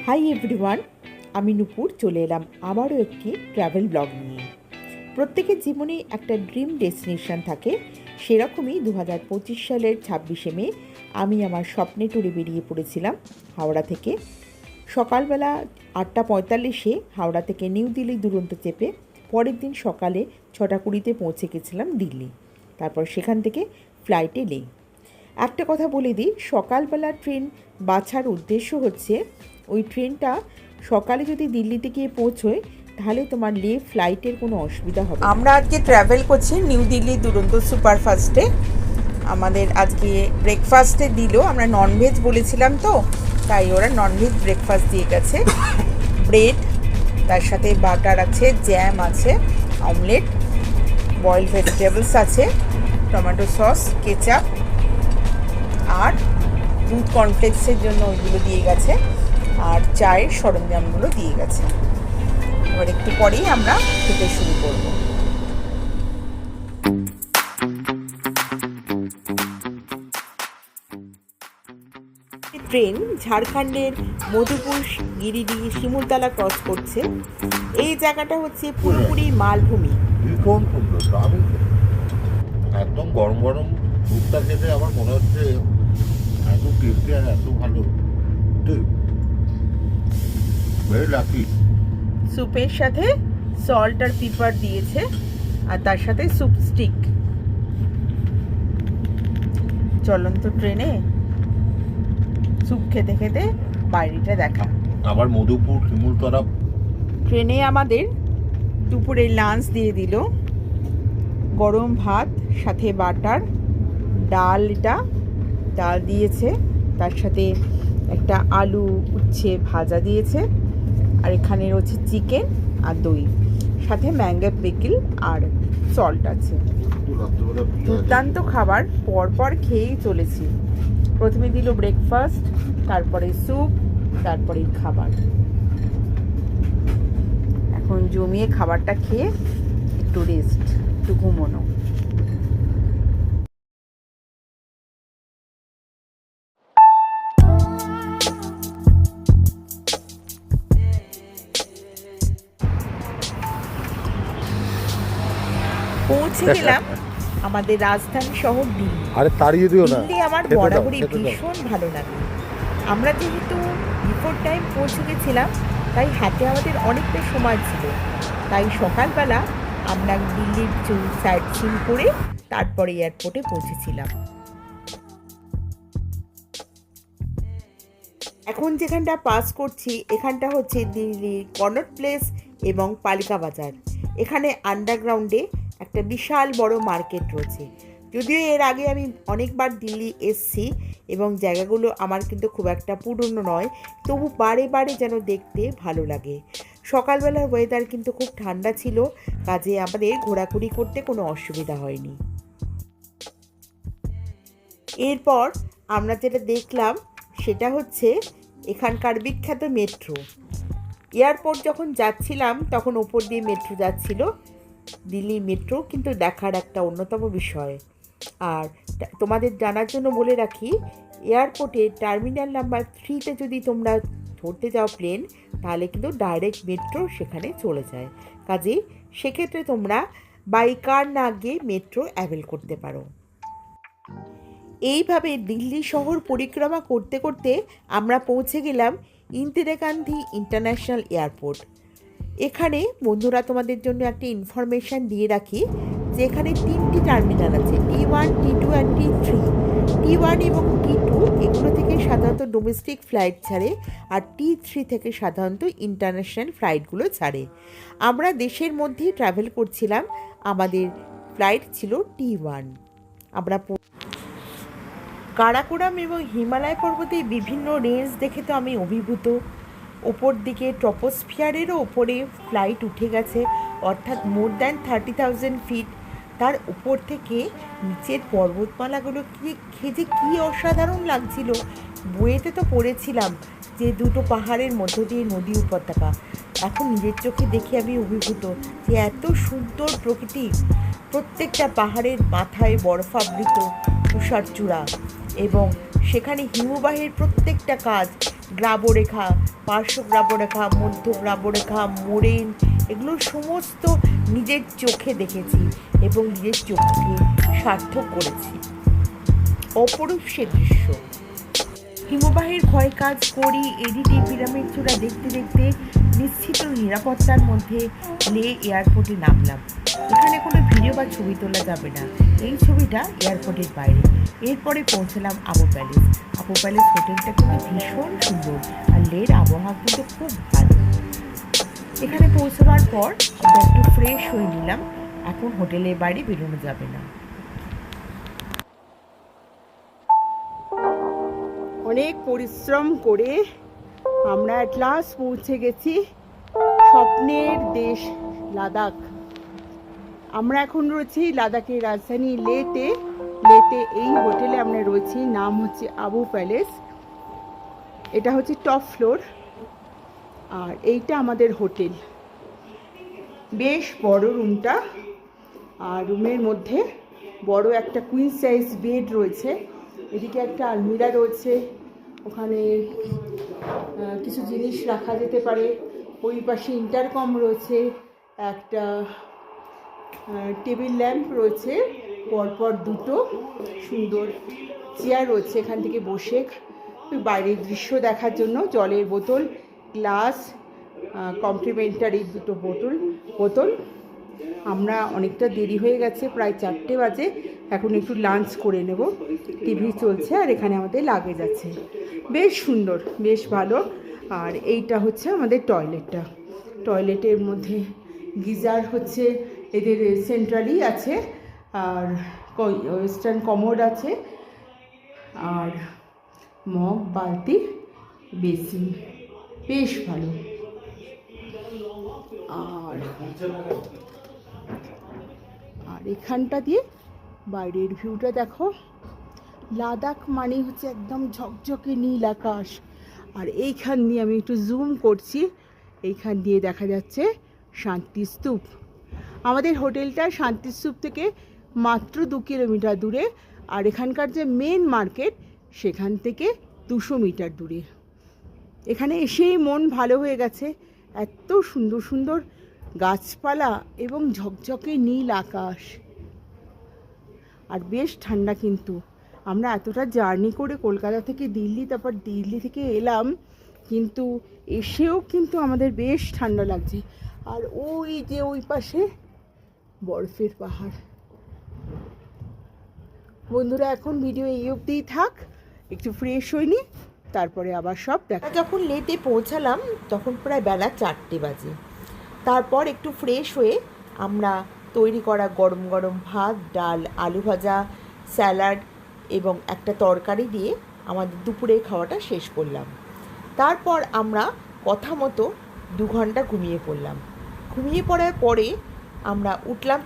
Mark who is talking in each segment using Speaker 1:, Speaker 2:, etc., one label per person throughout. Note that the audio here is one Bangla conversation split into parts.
Speaker 1: হাই এভরিওয়ান, আমি নূপুর চলে এলাম আবারও একটি ট্রাভেল ব্লগ নিয়ে। প্রত্যেকের জীবনে একটা ড্রিম ডেস্টিনেশন থাকে, সেরকমই 2025 সালের 26শে মে আমি আমার স্বপ্নে ট্যুরে বেরিয়ে পড়েছিলাম হাওড়া থেকে। সকালবেলা 8:45-এ হাওড়া থেকে নিউ দিল্লি দুরন্ত চেপে পরের দিন সকালে 6:20-তে পৌঁছে গেছিলাম দিল্লি। তারপর সেখান থেকে ফ্লাইটে নেই। একটা কথা বলে দিই, সকালবেলা ট্রেন বাছার উদ্দেশ্য হচ্ছে ওই ট্রেনটা সকালে যদি দিল্লিতে গিয়ে পৌঁছোয় তাহলে তোমার ফ্লাইটের কোনো অসুবিধা হবে। আমরা আজকে ট্রাভেল করছি নিউ দিল্লি দুরন্ত সুপারফাস্টে। আমাদের আজকে ব্রেকফাস্টে দিল, আমরা ননভেজ বলেছিলাম তো, তাই ওরা ননভেজ ব্রেকফাস্ট দিয়ে গেছে। ব্রেড, তার সাথে বাটার আছে, জ্যাম আছে, অমলেট, বয়েলড ভেজিটেবলস আছে, টমেটো সস, কেচাপ আর দুধ কর্নফ্লেক্সের জন্য ওইগুলো দিয়ে গেছে, আর চায়ের সরঞ্জামগুলো দিয়ে গেছে। এবার একটু পরেই আমরা খেতে শুরু করব। ট্রেন ঝাড়খণ্ডের মধুপুর, গিরিডি, শিমুলতলা ক্রস করছে। এই জায়গাটা হচ্ছে পুরোপুরি মালভূমি।
Speaker 2: ভীষণ সুন্দর, দারুণ একদম গরম গরম দুধটা খেতে আমার মনে হচ্ছে এত টেস্টি আর এত ভালো। Very lucky.
Speaker 1: স্যুপের সাথে সল্ট আর পিপার দিয়েছে, আর তার সাথে স্যুপ স্টিক। চলন্ত ট্রেনে স্যুপ খেতে খেতে বাইরেটা দেখা।
Speaker 2: আবার মধুপুর, শিমুলতলা।
Speaker 1: ট্রেনে আমাদের দুপুরে লাঞ্চ দিয়ে দিল, গরম ভাত সাথে বাটার, ডাল দিয়েছে, তার সাথে একটা আলু উচ্ছে ভাজা দিয়েছে, আর এখানে রয়েছে চিকেন আর দই, সাথে ম্যাঙ্গো পিকল আর সল্ট আছে। দুর্দান্ত খাবার, পরপর খেয়েই চলেছি। প্রথমে দিল ব্রেকফাস্ট, তারপরে স্যুপ, তারপরে খাবার। এখন জমিয়ে খাবারটা খেয়ে একটু রেস্ট, একটু ঘুমোনো। পৌঁছে গেলাম আমাদের রাজধানী শহর দিল্লি।
Speaker 2: আরে তাড়িয়ে দিও না,
Speaker 1: দিল্লি আমার বরাবরই ভীষণ ভালো লাগে। আমরা যেহেতু বিফোর টাইম পৌঁছে গেছিলাম, তাই হাতে আমাদের অনেকটা সময় ছিল, তাই সকালবেলা আমরা দিল্লির সাইট সিন করে তারপরে এয়ারপোর্টে পৌঁছেছিলাম। এখন যেখানটা পাস করছি এখানটা হচ্ছে দিল্লির কনট প্লেস এবং পালিকা বাজার। এখানে আন্ডারগ্রাউন্ডে একটা বিশাল বড় মার্কেট রয়েছে। যদিও এর আগে আমি অনেকবার দিল্লি এসছি এবং জায়গাগুলো আমার কিন্তু খুব একটা পুরনো নয়, তবু বারে বারে যেন দেখতে ভালো লাগে। সকালবেলার ওয়েদার কিন্তু খুব ঠান্ডা ছিল, কাজে আমাদের ঘোরাঘুরি করতে কোনো অসুবিধা হয়নি। এরপর আমরা যেটা দেখলাম সেটা হচ্ছে এখানকার বিখ্যাত মেট্রো। এয়ারপোর্ট যখন যাচ্ছিলাম তখন ওপর দিয়ে মেট্রো যাচ্ছিল। দিল্লি মেট্রো কিন্তু দেখার একটা অন্যতম বিষয়। আর তোমাদের জানার জন্য বলে রাখি, এয়ারপোর্টে টার্মিনাল নাম্বার 3-তে যদি তোমরা ধরতে যাও প্লেন, তাহলে কিন্তু ডাইরেক্ট মেট্রো সেখানে চলে যায়। কাজেই সেক্ষেত্রে তোমরা বাই কার না গিয়ে মেট্রো অ্যাভেল করতে পারো। এইভাবে দিল্লি শহর পরিক্রমা করতে করতে আমরা পৌঁছে গেলাম ইন্দিরা গান্ধী ইন্টারন্যাশনাল এয়ারপোর্ট। এখানে বন্ধুরা তোমাদের জন্য একটা ইনফরমেশান দিয়ে রাখি যে এখানে 3টি টার্মিনাল আছে, T1, T2 and T3। T1 এবং T2 এগুলো থেকে সাধারণত ডোমেস্টিক ফ্লাইট ছাড়ে, আর T3 থেকে সাধারণত ইন্টারন্যাশনাল ফ্লাইটগুলো ছাড়ে। আমরা দেশের মধ্যেই ট্রাভেল করছিলাম, আমাদের ফ্লাইট ছিল T1। আমরা কারাকোরাম এবং হিমালয় পর্বতে বিভিন্ন রেঞ্জ দেখে তো আমি অভিভূত। ওপর দিকে ট্রপোস্ফিয়ারেরও ওপরে ফ্লাইট উঠে গেছে, অর্থাৎ মোর দ্যান 30,000 ফিট। তার উপর থেকে নিচের পর্বতমালাগুলো যে কী অসাধারণ লাগছিল। বইয়েতে তো পড়েছিলাম যে দুটো পাহাড়ের মধ্য দিয়ে নদী উপত্যকা, এখন নিজের চোখে দেখে আমি অভিভূত যে এত সুন্দর প্রকৃতি। প্রত্যেকটা পাহাড়ের মাথায় বরফাবৃত তুষার চূড়া, এবং সেখানে হিমবাহের প্রত্যেকটা কাজ গ্রাবরেখা, পার্শ্ব গ্রাবরেখা, মধ্য গ্রাবরেখা, মোরেন, এগুলো সমস্ত নিজের চোখে দেখেছি এবং নিজের চোখকে সার্থক করেছি। অপরূপ সে দৃশ্য। হিমবাহের ক্ষয়কাজ করি এডিটি পিরামিড চূড়া দেখতে দেখতে নিশ্চিত নিরাপত্তার মধ্যে লে এয়ারপোর্টে নামলাম। এখানে কোনো ভিডিও বা ছবি তোলা যাবে না, এই ছবিটা এয়ারপোর্টের বাইরে। এরপরে পৌঁছলাম আবু প্যালেস। আবু প্যালেস হোটেলটা কিন্তু ভীষণ সুন্দর, আর লের আবহাওয়া কিন্তু খুব ভালো। এখানে পৌঁছবার পর আমরা একটু ফ্রেশ হয়ে নিলাম। এখন হোটেলের বাইরে বেরোনো যাবে না। অনেক পরিশ্রম করে আমরা অ্যাট লাস্ট পৌঁছে গেছি স্বপ্নের দেশ লাদাখ। আমরা এখন রয়েছি লাদাখের রাজধানী লেতে। এই হোটেলে আমরা রয়েছি, নাম হচ্ছে আবু প্যালেস। এটা হচ্ছে টপ ফ্লোর, আর এইটা আমাদের হোটেল। বেশ বড় রুমটা, আর রুমের মধ্যে বড় একটা কুইন সাইজ বেড রয়েছে। এদিকে একটা আলমিরা রয়েছে, ওখানে কিছু জিনিস রাখা যেতে পারে। ওই পাশে ইন্টারকম রয়েছে, একটা টেবিল ল্যাম্প রয়েছে, পরপর দুটো সুন্দর চেয়ার রয়েছে এখান থেকে বসে বাইরের দৃশ্য দেখার জন্য। জলের বোতল, গ্লাস, কমপ্লিমেন্টারি দুটো বোতল। আমরা অনেকটা দেরি হয়ে গেছে, প্রায় 4টে বাজে। এখন একটু লাঞ্চ করে নেব। টিভি চলছে আর এখানে আমাদের লাগেজ আছে। বেশ সুন্দর, বেশ ভালো। আর এইটা হচ্ছে আমাদের টয়লেটটা। টয়লেটের মধ্যে গিজার হচ্ছে এদের সেন্ট্রালি আছে, আর ওয়েস্টার্ন কমোড আছে, আর মগ, বালতি, বেসিন। বেশ ভালো। আর এখানটা দিয়ে বাইরের ভিউটা দেখো। লাদাখ মানে হচ্ছে একদম ঝকঝকে নীল আকাশ। আর এইখান দিয়ে আমি একটু জুম করছি, এইখান দিয়ে দেখা যাচ্ছে শান্তিস্তূপ। আমাদের হোটেলটা শান্তিস্তূপ থেকে মাত্র 2 কিলোমিটার দূরে, আর এখানকার যে মেন মার্কেট সেখান থেকে 200 মিটার দূরে। এখানে এসেই মন ভালো হয়ে গেছে। এত সুন্দর সুন্দর গাছপালা এবং ঝকঝকে নীল আকাশ, আর বেশ ঠান্ডা। কিন্তু আমরা এতটা জার্নি করে কলকাতা থেকে দিল্লি, তারপর দিল্লি থেকে এলাম, কিন্তু এসেও কিন্তু আমাদের বেশ ঠান্ডা লাগছে। আর ওই যে ওই পাশে বরফের পাহাড়। বন্ধুরা, এখন ভিডিও এই অবধিই থাক, একটু ফ্রেশ হইনি, তারপরে আবার সব দেখা। যখন লেতে পৌঁছালাম তখন প্রায় বেলা 4টে বাজে। তারপর একটু ফ্রেশ হয়ে আমরা তৈরি করা গরম গরম ভাত, ডাল, আলু ভাজা, স্যালাড এবং একটা তরকারি দিয়ে আমাদের দুপুরের খাওয়াটা শেষ করলাম। তারপর আমরা কথা মতো 2 ঘন্টা ঘুমিয়ে পড়লাম। ঘুমিয়ে পড়ার পরে আমরা উঠলাম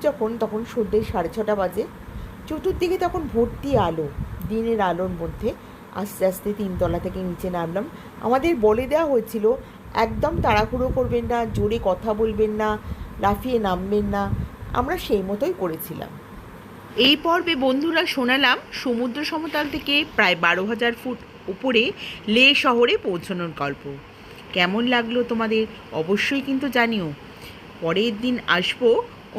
Speaker 1: তখন সন্ধ্যে 6:30 বাজে। চতুর্দিকে তখন ভর্তি আলো, দিনের আলোর মধ্যে আস্তে আস্তে 3 তলা থেকে নিচে নামলাম। আমাদের বলে দেওয়া হয়েছিল একদম তাড়াহুড়ো করবেন না, জোরে কথা বলবেন না, লাফিয়ে নামবেন না। আমরা সেই মতোই করেছিলাম। এই পর্বে বন্ধুরা শোনালাম সমুদ্র সমতল থেকে প্রায় 12,000 ফুট উপরে লে শহরে পৌঁছানোর গল্প। কেমন লাগলো তোমাদের অবশ্যই কিন্তু জানিও। পরের দিন আসবো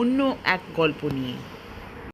Speaker 1: অন্য এক গল্প নিয়ে।